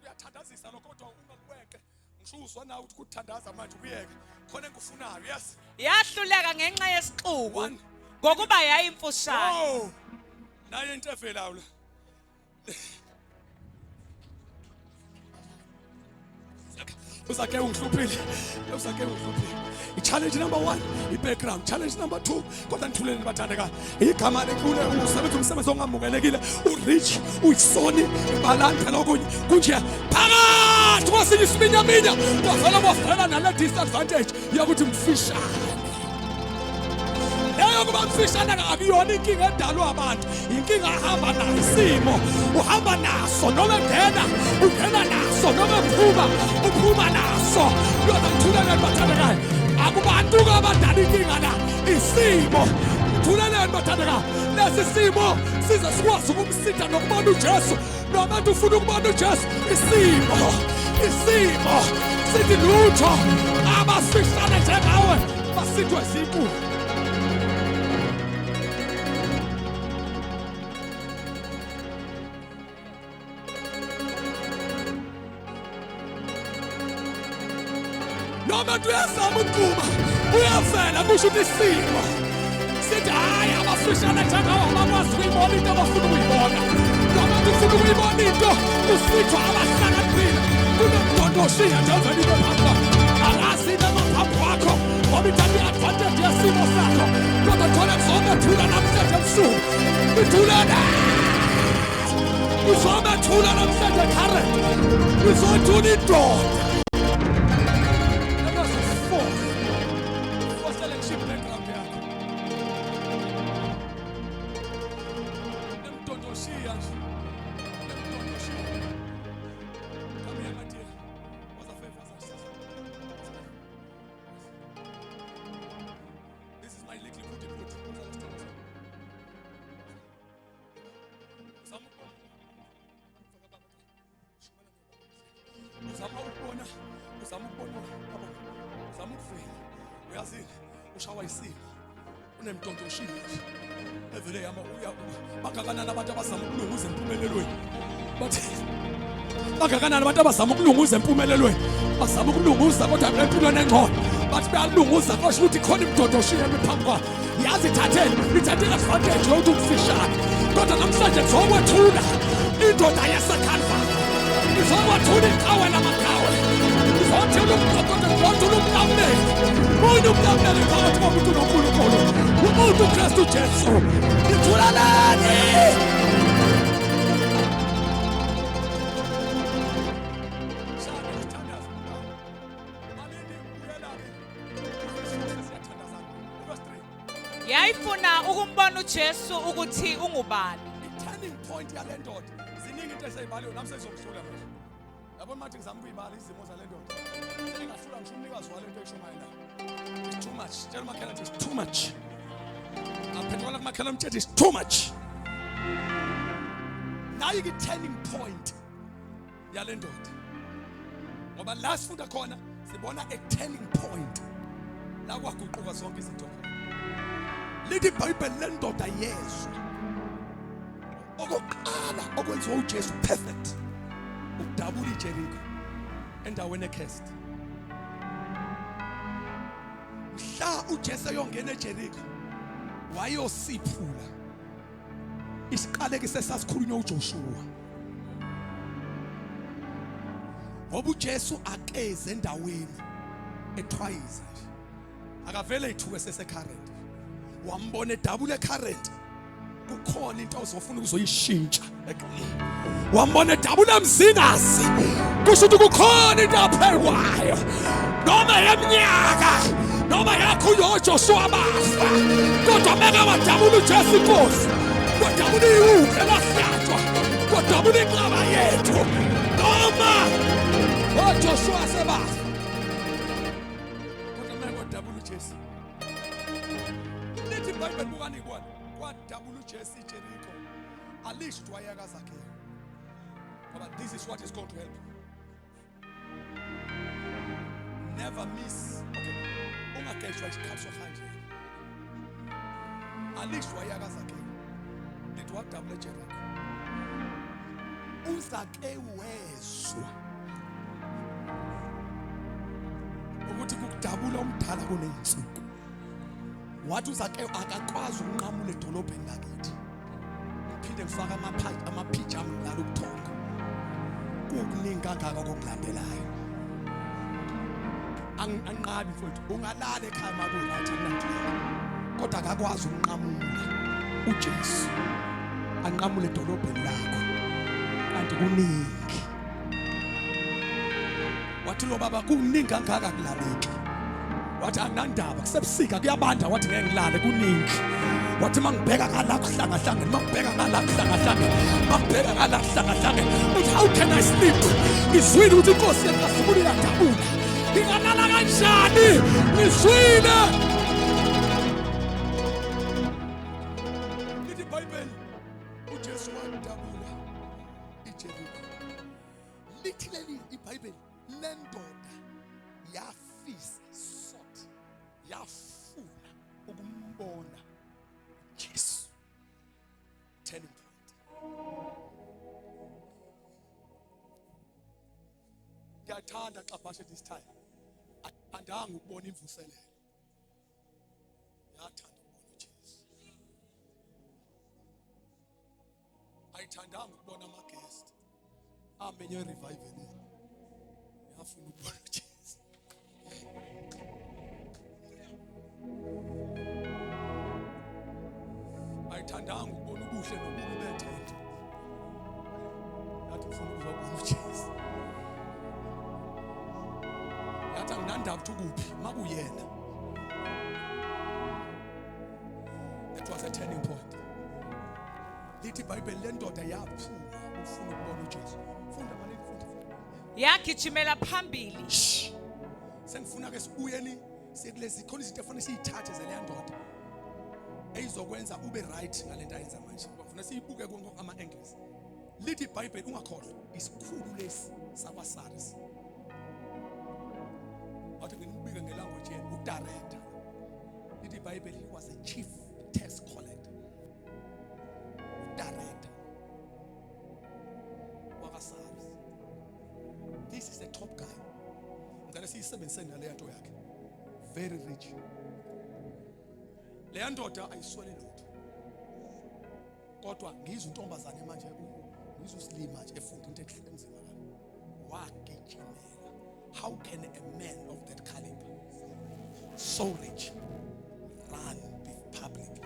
Uyathandazisa lokho kodwa ungakuweke. Ngisho uzwa nawe ukuthi kuthandaza manje kuyeke. Khona engikufunayo, yes.
Yahluleka ngenxa yesixuku
One.
ngokuba yayimfushane.
Oh. Naye into evelayo la. Uzake ungihluphile. I-challenge number 1, i-background. Challenge number 2, kodwa nithuleleni bathandekayo. Igama lenkulu usebenza umsebenzi ongamukelekile. U-rich, uyisoni, ibalance phela okunye. Kunje phakathi kwesinye isiminyaminya kwavela nale disadvantage yokuthi mfishane. Leyo kuba mfishane akuyona inkinga edalwa abantu. Inkinga ahamba nayo isimo. Uhamba naso noma ungena naso noma uphuma naso. Kodwa nithuleleni bathandekayo. Akubantu abadala inkinga la isimo. Thuleleni bathandekayo. Lesi simo size sikwazi ukumsitha nokubona uJesu. Nobantu ufuna ukubona uJesu. Isimo sithi lutho abasifishane njengawe basithwe zinkulu. Noma tuyazama ukuqhuma uyavela kusho ukuthi isimo sithi hayi abafishane njengawo abakwazi ukuyibona into abafuna ukuyibona. Noma ufuna ukuyibona into usithwa abahlakaniphile kunomdondoshiya nje ovela into phambi kwakho. Akazi into emaphambi kwakho ngoba ithatha i-advantage yesimo sakho. Kodwa khona kuzomethula namhlanje ebusuku. Ithulana uzomethula namhlanje current. Uzothula indoda. uzama ukubona yabo, uzama ukufika uyazini ushawa isimo unemtontoshile evele yama bakakanana abantu abazama ukulunguza empumelelweni bathi bakakanana abantu abazama ukulunguza empumelelweni bazama ukulunguza kodwa empilweni engcono bathi bayalunguza kusho ukuthi khona imtontoshile phambi kwabo yazi ithatheni advantage yokuthi ukufishane kodwa namhlanje ngizokwethula indoda yaseKalvari ngizokwethula iqhawe lamaqhawe ngizothula umqoqoqo ngizothula umlamuleli umuntu umlamuleli phakathi komuntu noNkulunkulu umuntu uKristu Jesu ngithula lani
yayifuna ukumbona uJesu ukuthi ungubani.
turning point yale ndoda ziningi into eseyibaliwe nami sezomhlula manje yabona manje ngizama ukuyibala izimo zale ndoda sengahlula ngisho umnikazi wale nto eshomayo la it's too much tell makhala it's too much aphendula kumakhala mthetho it's too much nayo ke turning point yale ndoda ngoba la sifunda khona sibona a turning point la kwaguquka zonke izinto lithi iBhayibheli lendoda yezwa okokuqala okwenziwa uJesu perfect ukudabula iJeriko endaweni ekhest mhla uJesu eyongena eJeriko wayosiphula isiqaleke sesasikhulunywa uJoshua ngoba uJesu akeze endaweni eThwayiza akavele ithuke seseCurrent wambona edabula eCurrent kukhona into ozofuna ukuzoyishintsha wambona edabula emzingazi kusho ukuthi kukhona into aphekwayo noma yeminyaka noma yakho uJoshua bafa kodwa meka wadabula uJesu inkosi wadabula iwuke lahlatshwa wadabula inqaba yethu noma uJoshua sebafa kodwa meka wadabula uJesu lithi iBhayibheli bukani kwadabula uJesu iJeriko alisho ukuthi wayakazakhe but this is what is going to help you never miss okay ungageshwa isikhathi sohanje alisho wayakazakhe lithi wadabula iJeriko uzake wezwa ukuthi kukudabula umdala kuneyinsuku wathi uzake akakwazi ukunqamula edolobheni lakithi ngiphinde ngifaka amaphijama ngalo ukuthonga kukuningi kangaka kokulandelayo anqabi mfowethu ungalala ekhaya makulathi akunandlela kodwa akakwazi ukunqamula uJesu anqamule edolobheni lakho kanti kuningi wathi lo baba kuningi kangaka kulaleki wathi anandaba kusebusika kuyabanda wathi ngeke ngilale kuningi wathi mangibheka ngala kuhlangahlange mangibheka ngala kuhlangahlange mangibheka ngala kuhlangahlange uthi how can I sleep ngizwile ukuthi inkosi yasukule yadabula ngingalala kanjani ngizwile lithi iBhayibheli uJesu wadabula iJeriko lithi leli iBhayibheli lendoda yafisa yafuna ukumbona Jesu turning point ngiyathanda xa phashe this time andanga ukubona imvuselelo yathanda ukubona uJesu ayithandanga ukubona ama-guest amenye revival yafuna ukubona uJesu ayithandanga ukubona ubuhle nobubi bethemba yathi ufuna ukuzobona uJesu yathi anginandaba ukuthi ukuphi makuyena that was a turning point lithi iBhayibheli lendoda yaphuma ufuna ukubona uJesu funda malini funda
Yagijimela phambili.
sengifuna ke sibuyeni sekulezi khona izinto efuna siyithathe zeleya ndoda eyizokwenza ube right ngalento ayenza manje bafuna siyibuke konke ama angles lithi iBhayibheli ungakhohlwa isikhulu lesi sakwaSaris director. The Bible, he was a chief tax collector. Director. Wakasabs. This is the top guy. Ngale siyisebenzisene nale nto yakhe. Very rich. Le ndoda ayiswele lutho. Kodwa ngizwe intombazane manje ngizosilima nje efunda into enzima la. Wagijimela. How can a man of that caliber, so rich, run public?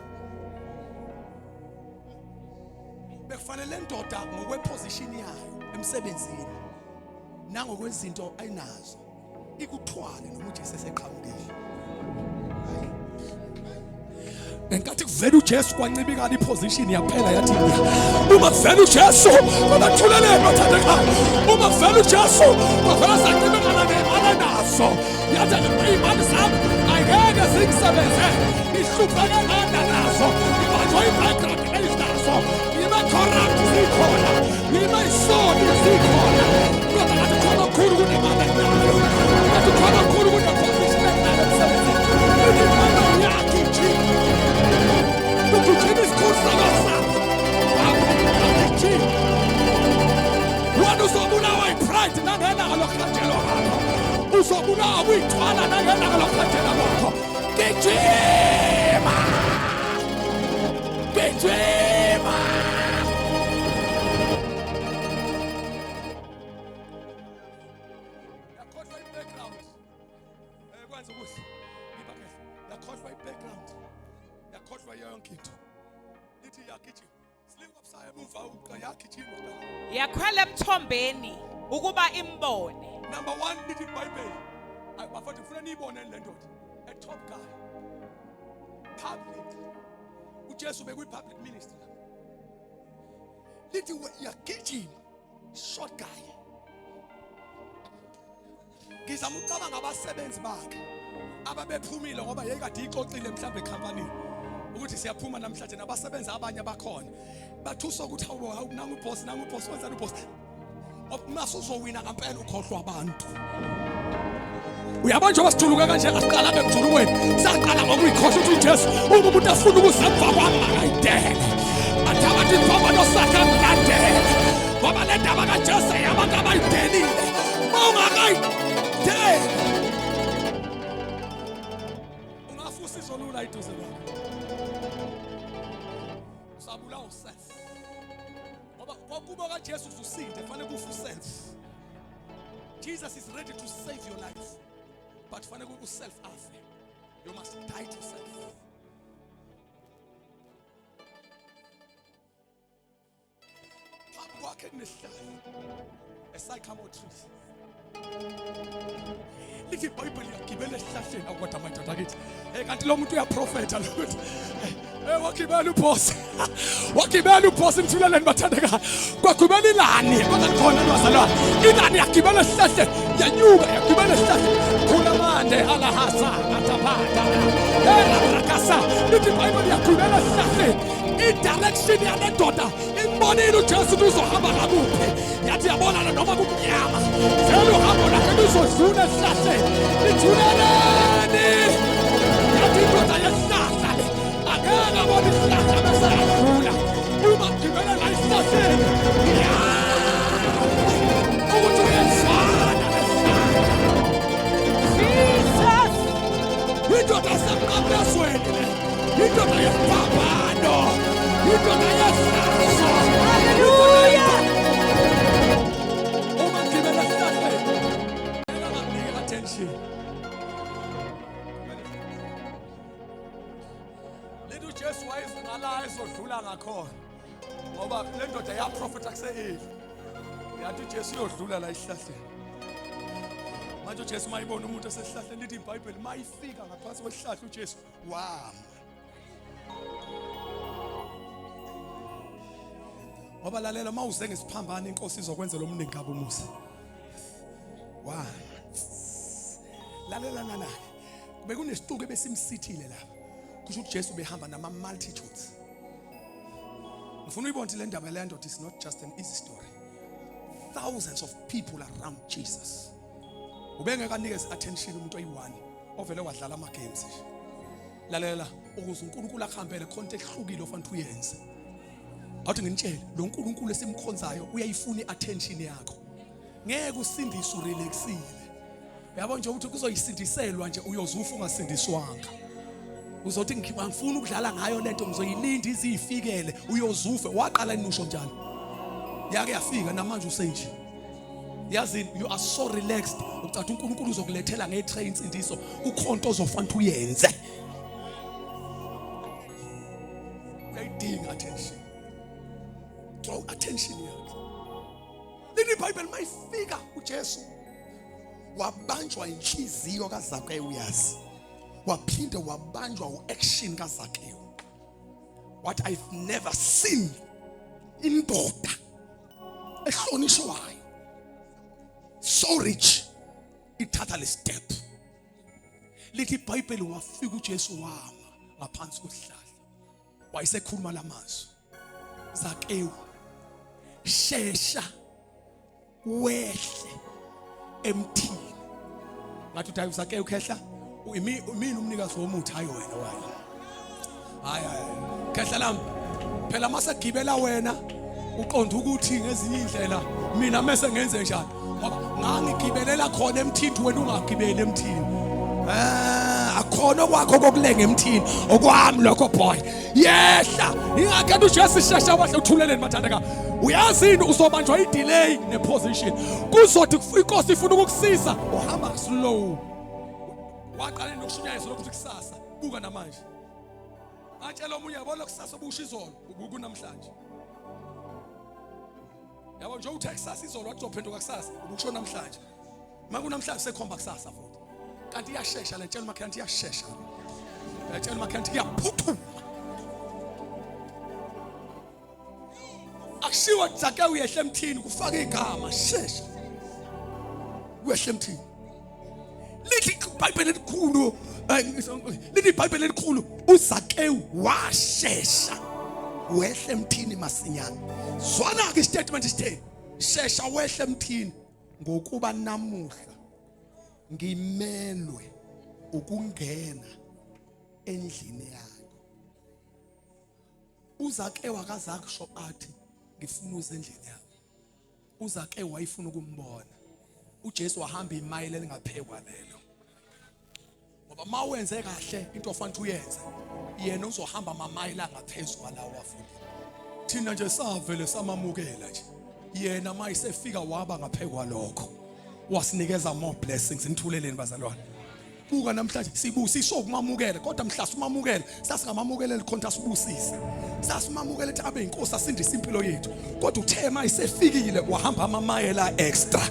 Bekufanele ndoda ngokweposition yayo emsebenzini nangokwezinto ayinazo ikuthwale noma uje seseqhamukile. Enkathi kuvela uJesu kwancibikala iposition yaphela yathi uma kuvela uJesu kwabathuleleni bathandekayo. Uma kuvela uJesu kwavela saqibekana nemali naso. Yathi imali zami ayeke zingisebenze. Ihlupheke ngana nazo. Ibanjwa i-background ezinazo. Ibe corrupt zikhona. Ibe isoni zikhona. Kodwa ngathi khona khulu kunemali nayo. Ngathi khona khulu kuneposition enayo emsebenzini. Imali yakhe njini. Ukujima isikhundla sakho. Wena uzobulawa i-pride nangenalo lokhatshelo lakho. Uzobulawa uyithwala nangenalo lokhatshelo lakho. Gijima! Gijima! Yakhohlwa i-background. Kwenza ukuthi ngibakhe. Yakhohlwa i-background. Yakhohlwa yonke into. Lithi yakijima. Silinga busaye emuva uqa yakijima qala.
Yakhwela emthombeni ukuba imbone.
Number 1 lithi iBhayibheli. Bafowethu ufuna niyibone le ndoda. A top guy. Public. uJesu bekuyi-public minister. Lithi yakijima. Short guy. Ngizama ucabanga abasebenzi bakhe ababephumile ngoba yekade ixoxile mhlawumbe ecompany ukuthi siyaphuma namhlanje nabasebenza abanye abakhona bathusa ukuthi hawu nangu boss wenzani uboss mase uzowina ngempela ukhohlwa abantu. Uyabanje wasithuluka kanje asiqala abemjulukweni saqala ngokuyikhohlwa ukuthi uJesu umuntu afuna ukuzemva kwami akayidele athabatha impambano sakhe ngandele ngoba le ndaba kaJesu yabantu abayidelile ungakayidele ungafusa izolula iduze lakho usabula uself ngoba kwakuba kaJesu usinde fanele kufu self. Jesus is ready to save your life, but fanele uself afe. You must die to self. Phambi kwakhe kunesihlahla esycamore. Lithi iBhayibheli yagibela esihlahleni akwada madoda akithi kanti lo muntu uyaprofeta lo ukuthi wakibela ubhosi mthuleleni bathandeka kwagibela ilani kodwa khona lwazalwana ilani yagibela esihlahleni yanyuka yagibela esihlahleni khula mande alahasa atapata rakasa. Lithi iBhayibheli yagibela esihlahleni i-direction yale ndoda imbonile uJesu uzohamba ngakuphi yathi yabonana noma kumnyama vele uhambo lakhe luzodlula esihlahleni lithuleleni yathi indoda yesihlahla le angeke abone isihlahla bese yadlula uma gibela la esihlahleni ukuthi uyezwana nesihlahla. Jesus indoda semqamezweni le indoda yesibhabhano indoda yesazo. Haleluya. Uma gibela esihlahleni engakuniki attention. Lithi uJesu wayezingala ezodlula ngakhona ngoba le ndoda yaprofeta kuse-Eli yathi uJesu uyodlula la esihlahleni. Manje uJesu mayibona umuntu esesihlahleni lithi iBhayibheli mayifika ngaphansi kwesihlahla uJesu wama. Ngoba lalela mawuze ngesiphambano inkosi izokwenzela omningi kabi umusa. Wama. Lalela nana. Bekunesituko ebesimsithile lapha. Kusho ukuthi uJesu behamba nama multitudes. Ngifuna uyibone le ndaba le ndoda is not just an easy story. Thousands of people around Jesus. Ubengeka nikeze attention umuntu oyi-1 ovele wadlala ama games nje. Lalela ukuze uNkulunkulu akhambele context ehlukile ofanele uyenze. Awuthi nginitshele lo uNkulunkulu esimkhonzayo uyayifuna iattention yakho. Ngeke usindise urelaxile. Yabo nje ukuthi kuzoyisindiselwa nje uyozufa ungasindiswanga. Uzothi ngifuna ukudlala ngayo lento ngizoyilinda izifikele uyozufa waqala inusho njalo. Yake yafika namanje usenje. Yazi you are so relaxed ukuthi uNkulunkulu uzokulethela ngetrain insindiso ukhonto ozofanele uyenze. Uyayidinga attention. Draw attention yakhe. Leli Bible mayifika uJesu wabanjwa inhliziyo kaZakeyu uyazi. Waphinde wabanjwa uaction kaZakeyu. What I've never seen indoda ehlonishwayo so rich ithatha le step. Lithi iBhayibheli wafika uJesu wama ngaphansi kwesihlahla. Wayesekhuluma lamazwi. Zakeyu shesha wehle emthini. Ngathi uthi Zakeyu khehla mina umnikazi womuthi hayi wena wayo. Hayi khehla lami. Phela mase gibela wena uqonda ukuthi ngezinye indlela mina mase ngenze njani. Ngoba ngangigibelela khona emthini wena ungagibeli emthini. Akhona kwakho kokulenga emthini okwami lokho boy. Yehla ingakade uJesu shesha wahle uthuleleni mathandeka. Uyazini uzobanjwa idelay neposition. Kuzothi inkosi ifuna ukukusiza uhamba slow. Waqala nokushunyayeza lokho kusasa buka namanje. Atshela omunye yabona kusasa obusha izolo ubuku namhlanje. Yabo nje uTexas izolo wathi uzophenduka kusasa ubukusho namhlanje. Maku namhlanje sekhomba kusasa futhi. Kanti iyashesha le tshela makhanti iyashesha. Le tshela makhanti iyaphuthuma. Akushiwa Zakeyu yehle emthini kufaka igama shesha. Wehle emthini. Lithi iBhayibheli elikhulu lithi iBhayibheli elikhulu uZakeyu washesha wehle emthini masinyane. Zwana ke statement sitheni shesha wehle emthini ngokuba namuhla ngimelwe ukungena endlini yakho. uZakeyu akazakusho athi ngifuna uze endlini yakho. uZakeyu wayifuna ukumbona. uJesu wahamba imayile elingaphekwa lelo. Ngoba mawenze kahle into ofanele uyenze yena uzohamba amamayile angaphezulu kwalawo wafuthi. Thina nje savele samamukela nje. Yena mayisefika waba ngaphekwa lokho. Wasinikeza more blessings nithuleleni bazalwane. Buka namhlanje sibusisho ukumamukela kodwa mhlasa umamukela sasingamamukela likhonta sibusisa. Sasimamukela ethi abe inkosi asindisa impilo yethu. Kodwa uthe mayisefikile wahamba amamayela extra.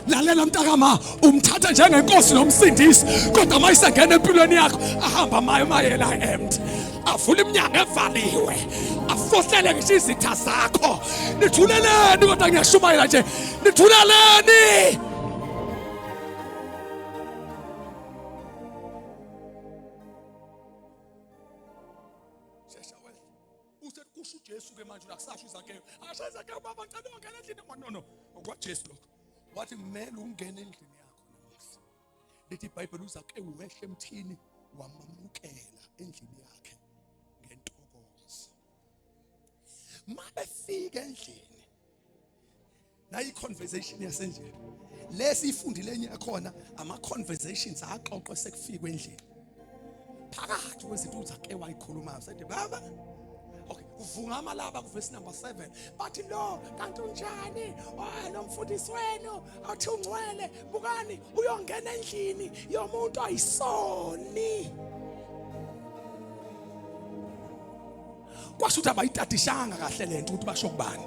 Lalela mntakama umthatha njengenkosi nomsindisi kodwa mayisengena empilweni yakho ahamba amamayela empty. Avula iminyango evaliwe. Afohlele ngisho izitha zakho. Nithuleleni kodwa ngiyashumayela nje. Nithuleleni. Kusho uJesu ke manje akusasho uZakeyu. Asho Zakeyu baba ngicela ungena endlini. No. OkwaJesu lokho. Wathi kumele ungene endlini yakho namuhla. Lithi iBhayibheli uZakeyu wehle emthini wamamukela endlini yakhe ngentokozo. Mabefika endlini. Nayi conversation yasendlini. Lesi ifundile enye khona ama conversations axoxwe sekufika endlini. Phakathi kwezinto uZakeyu wayikhuluma usethi baba okay, uvunga amalaba kuverse number 7. Bathi lo kanti unjani? Lo mfundisi wenu athi ungcwele. Bukani uyongena endlini yomuntu ayisoni. Kwasho ukuthi abayitadishanga kahle lento ukuthi basho kubani.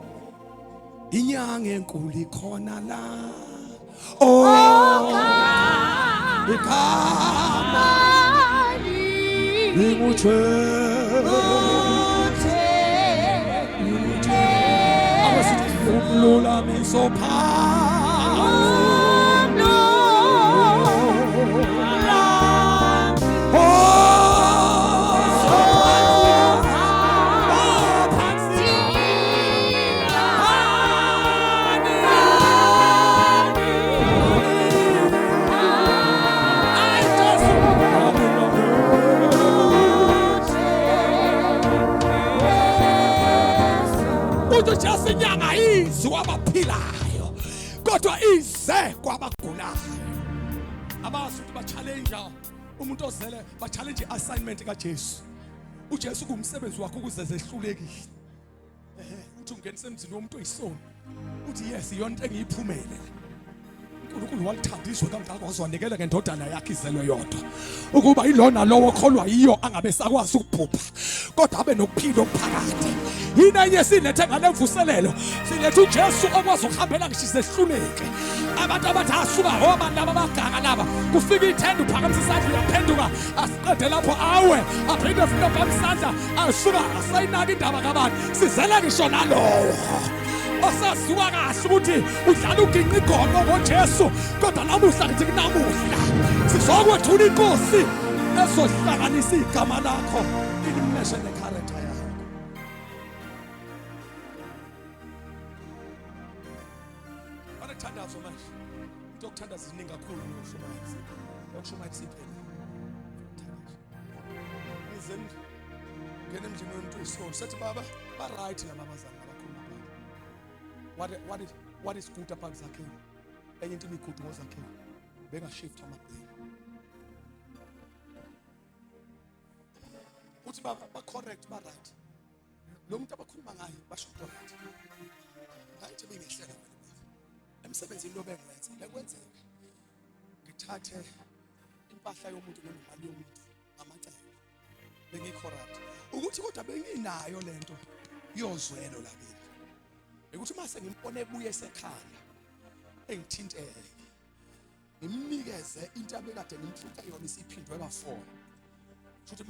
Inyanga enkulu ikhona la. Ikama Imuche Lula me so yenziwa abaphilayo kodwa ize kwabagulayo. Abazi ukuthi ba-challenge umuntu ozele, ba-challenge i-assignment kaJesu. uJesu kumsebenzi wakho ukuze zehlulekile. Uthi ungenise emzini womuntu oyisoni uthi yes iyona into engiyiphumele. uNkulunkulu walithanda izwe kangaka waziwanikela ngendodana yakhe izelwe yodwa ukuba ilona lowo kholwa yiyo angabe sakwazi ukubhubha kodwa abe nokuphila okuphakade. Yini enye silethe ngale mvuselelo, silethe uJesu okwazi ukuhambela ngisho izehluleke. Abantu abathi asuka hoba laba baganga laba kufika ithenda uphakamisa isandla uyaphenduka asiqede lapho awe aphinde futhi uphakamisa asuka asayinaki indaba kabantu sizela ngisho nalowo osaziwa kahle ukuthi udlala uginqa igoqo ngoJesu kodwa namuhla ngithi kunamuhla sizokwethula inkosi ezohlanganisa igama lakho ilimeshe necharacter yakho. Banethandazo manje into yokuthandaza iziningi kakhulu ngokushumayisa yokushumayisa iphela izeni ngene emzini womuntu oyisoni sethi baba ba right laba bazali abakhuluma phansi what is good about Zakhewu enye into imigudu ngoZakhewu bengashift amablame uthi ba correct ba right lo muntu abakhuluma ngayo basho right right bengehlela emsebenzini lo bengenza bekwenzeka ngithathe impahla yomuntu nemali yomuntu amacebo bengicorrupt ukuthi kodwa benginayo lento yozwelo lakini ukuthi mase ngimpone ebuye esekhaya engithinteke ngimnikeze into abekade ngimhlupha yona isiphindwe ka4 futhi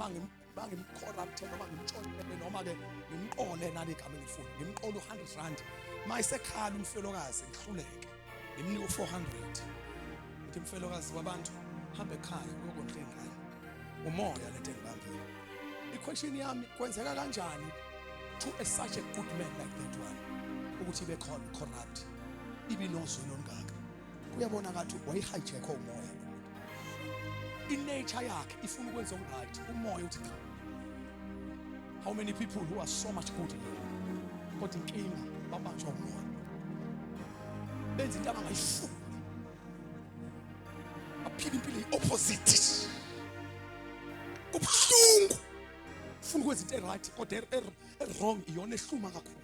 mangimcorrupt noma ngimtshonele noma ke ngimqole nale igama engifuna ngimqole u100 mayisekhala umfelokazi ngihluleke ngimnika u400 uthi umfelokazi wabantu hambe ekhaya uyokondla ingane umoya lento engibambile. Iquestion yami kwenzeka kanjani to such a good man like that one ukuthi be corrupt ibe nozwelo ngaka kuyabonakala ukuthi wayihijack umoya nature yakhe ifuna ukwenza right umoya uthi how many people who are so much good kodwa inkinga babanjwa umoya benza into abangayifuni aphila impilo opposite kubuhlungu ufuna ukwenza into right kodwa wrong iyona ehluma kakhulu.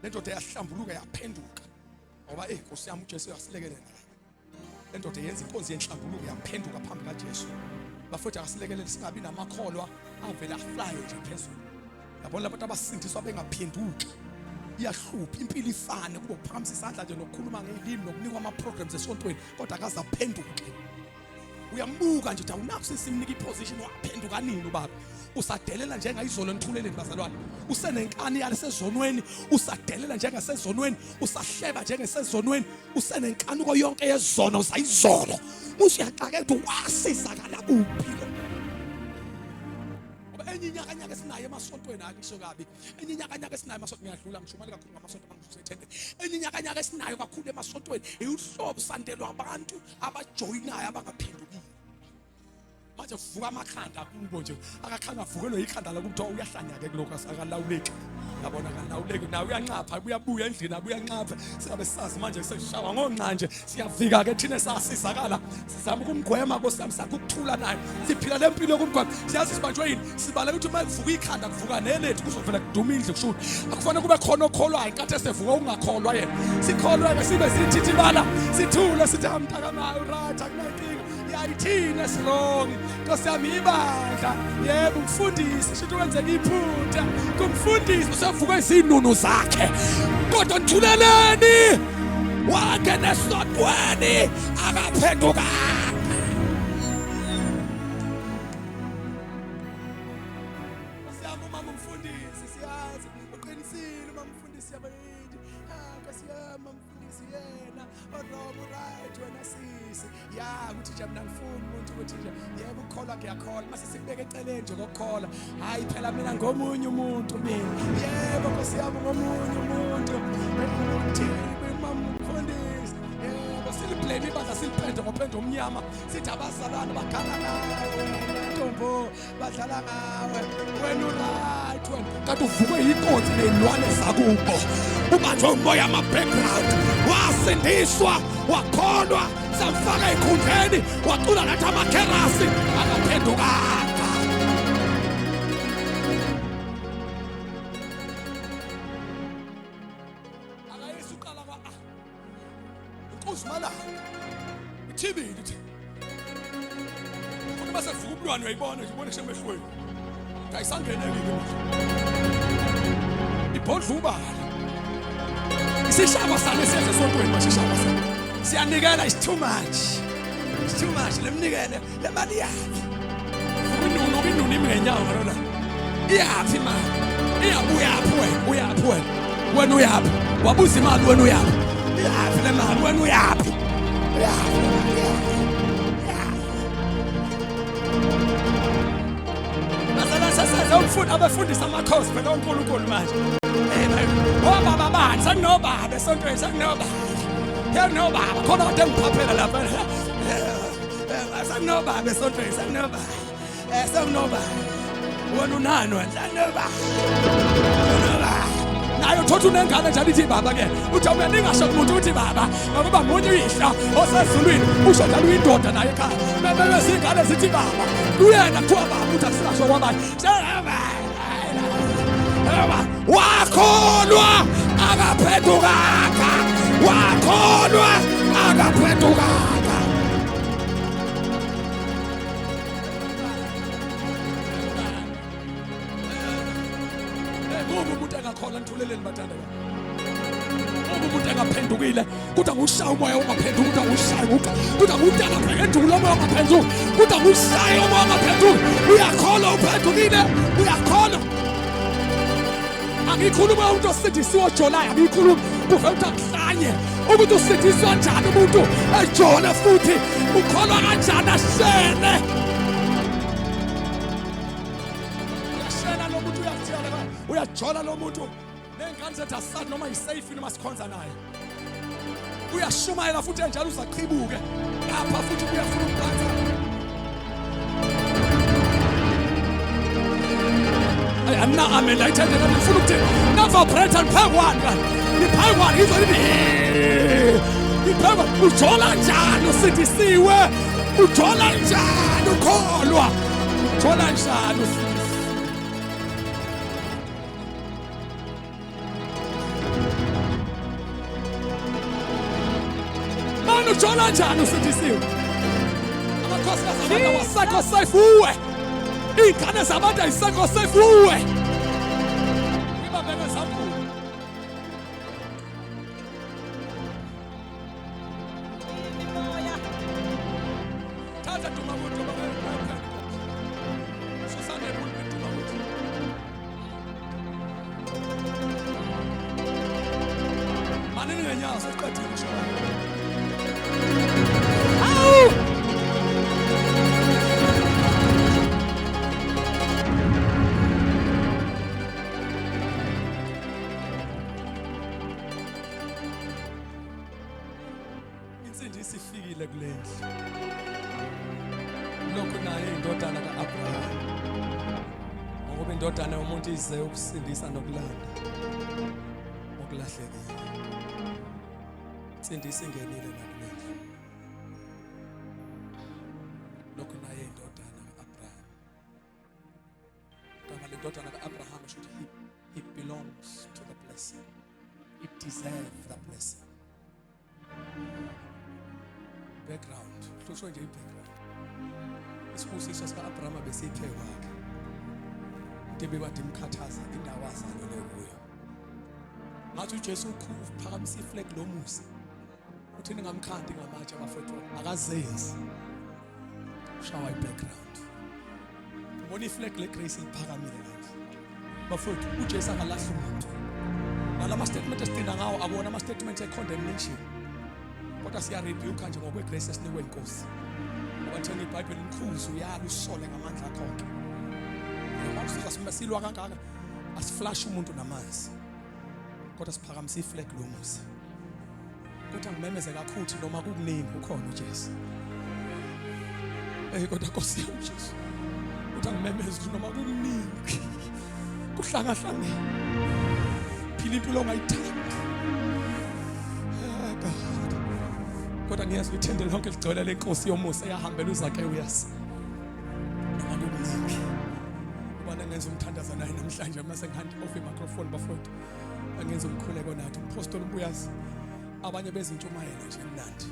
Lento yahlambuluka yaphenduka ngoba Nkosi yami uJesu uyasilekelela lento yenza inkonzo yenhlambuluko yaphenduka phambi kaJesu bafutha akasilekelele singabi namakholwa avela fly nje phezulu. Yabona labantu abasindiswa bengaphenduki iyahlupha impilo ifane kuba uphakamisa isandla nje nokukhuluma ngelimi nokunikwa ama programs esontweni kodwa akaza aphenduke. Uyambuka nje ukuthi awunakho simnika iposition waphenduka nini ubaba usadelela njengayizolo nithuleleni bazalwane usenenkani yalesezonweni usadelela njengasezonweni usahleba njengasezonweni usenenkani koyonke yezono usayizolo usiyaqaka ukuthi wasizakala kuphi ngoba enye inyakanyaka esinayo emasontweni akisho kabi enye inyakanyaka esinayo emasontweni ngiyadlula ngishumali kakhulu ngamasonto mangizethembe enye inyakanyaka esinayo kakhulu emasontweni eyuhlobo sandelwa abantu abajoyinayo abangaphenduki manje vuka amakhanda kubo nje akakhanga vukelwe ikhanda lokuthiwa uyahlanya ke kuloko asakalawuleki yabona kalawuleki nawe uyanqapha uyabuya endlini abuya nqapha singabe sazi manje seshawa ngonqa nje siyafika ke thina sasizakala sizama ukumgwema nkosami sakuthula naye siphila lempilo yokumgwema siyazi sibanjwe yini sibala ukuthi mayivuka ikhanda kuvuka nelethu kuzovela kuduma indlu kushuthi akufanele kube khona okholwayo inkathi esevuka ungakholwa yena sikholwa ke sibe sithithibala sithule sithi amntakamayo right akunankinga yayithina sirong Nkosi yami ibandla yebo umfundisi shithi wenzeka iphutha kumfundisi usevuka izinunu zakhe kodwa nthuleleni wangena esontweni akaphenduka Nkosi yami mama umfundisi siyazi uqinisile mama umfundisi yabayithi Nkosi yami mama umfundisi yena right wena sisi ya ukuthi nje mina ngifuni umuntu ukuthi nje yebo ukholwa ngiyakholwa mase sikubeka eceleni nje lokukholwa hayi phela mina ngomunye umuntu mina yebo Nkosi yami ngomunye umuntu uthini mama umfundisi yebo siliblame ibandla siliphethe ngopendo omnyama sithi abazalwane bagana nawe ntombo badlala ngawe wena uphethweni kanti uvukwe inkonzi nezilwane zakubo ubanjwe umoya ama-background wasindiswa wakholwa samfaka ekhundleni wacula nathi amakherasi akaphendukanga. Akayesu uqala inkosi mala ithibile ithi futhi base kuvuka umlwane uyayibona nje ubone shemehlweni kayisangenelile ibhodla ubala isishaba sale siyenze sontweni masishaba sale siyanikela is too much lemnikele le mali yakhe ukununu imenyawo lona iyaphi imali uyaphi wena uyaphi wabuza imali wena uyaphi iyaphi le mali wena uyaphi abafundisa amakhosi phela uNkulunkulu manje obaba bani sakunobaba esontweni sakunobaba khona kodwa engiphaphela lapha sakunobaba esontweni sakunobaba wena unani wena sakunobaba nayo thothi unengane njalo ithi baba ke uthi mina ningasho kumuntu uthi baba ngoba munye uyihla osezulwini usho njalo uyindoda naye ekhaya bese ingane zithi baba uyena kuthiwa baba uthi akusingasho kwabani wakholwa akaphendukanga umuntu engakholwa nithuleleni bathandana umuntu engaphendukile kuthi akushaya umoya ongaphenduki kuthi akushaya kuthi umuntu engaphenduki umoya ongaphenduki kuthi akushaya umoya ongaphenduki uyakholwa uphendukile uyakholwa angikhuluma umuntu osindisiwe ojolayo angikhuluma kuvela ukuthi akuhlanye umuntu usindiswa njani umuntu ejole futhi ukholwa kanjani ashene lo muntu uyajola lo muntu nengane zethu asathi noma yisafe noma sikhonza naye uyashumayela futhi enjalo uzaqhibuke lapha futhi uyafuna ukuphanza anna amen ayithende kanti ngifuna ukuthi nava breta ngiphekwane kanti ngiphekwane ngizolithi ngiphekwane ujola njani usindisiwe ujola njani ukholwa ujola njani ujola njani usindisiwe amakhosikazi abantu awasekho safe uwe iy'ngane zabantu ayisekho safe uwe ngibambeke zamkhulu thatha dumakuthi susanebuli dumakuthi manini ngenyawo sesiqedile shona isifikile kulendlu lokhu naye indodana kaAbraham ngoba indodana yomuntu ize ukusindisa nokulanda okulahlekile sindisa ingenile nakulendlu lokhu naye indodana kaAbraham kama le indodana kaAbraham should he belongs to the blessing it deserves the blessing background hlosho nje ibackground isibusiso sika-Abraham besiphe kwakhe into ebekade imkhathaza indawo azalelwe kuyo ngathi uJesu uphakamisa iflag lomusa uthi ningamkhandi ngamatshe abafowethu akazenzi ushawa ibackground ubona iflag legrace iphakamile kanje bafowethu uJesu akalahla umuntu nalama statement esithina ngawo akubona ama statement e-condemnation kodwa siyarebuke nje ngokwegrace esinikwe inkosi ngoba thina iBhayibheli inkhuzo uyala usole ngamandla akho onke ngoba sizasimbasilwa kangaka asiflash umuntu namanzi kodwa siphakamisa iflag lomusa kodwa ngimemeze kakhulu noma kukuningi ukhona uJesu kodwa Nkosi yami Jesu kodwa ngimemeze noma kukuningi kuhlangahlangene phila impilo ongayithanda. God, kodwa ngiyazwa ithende lonke ligcwele lenkosi yomusa eyahambela uZakewuyasi nabantu abaningi. Ubona ngenza umthandazo naye namhlanje mase ngihandi off i-microphone bafowethu, angenza umkhuleko nathi umpostoli ubuyazi abanye bezintshumayelo nje mnandi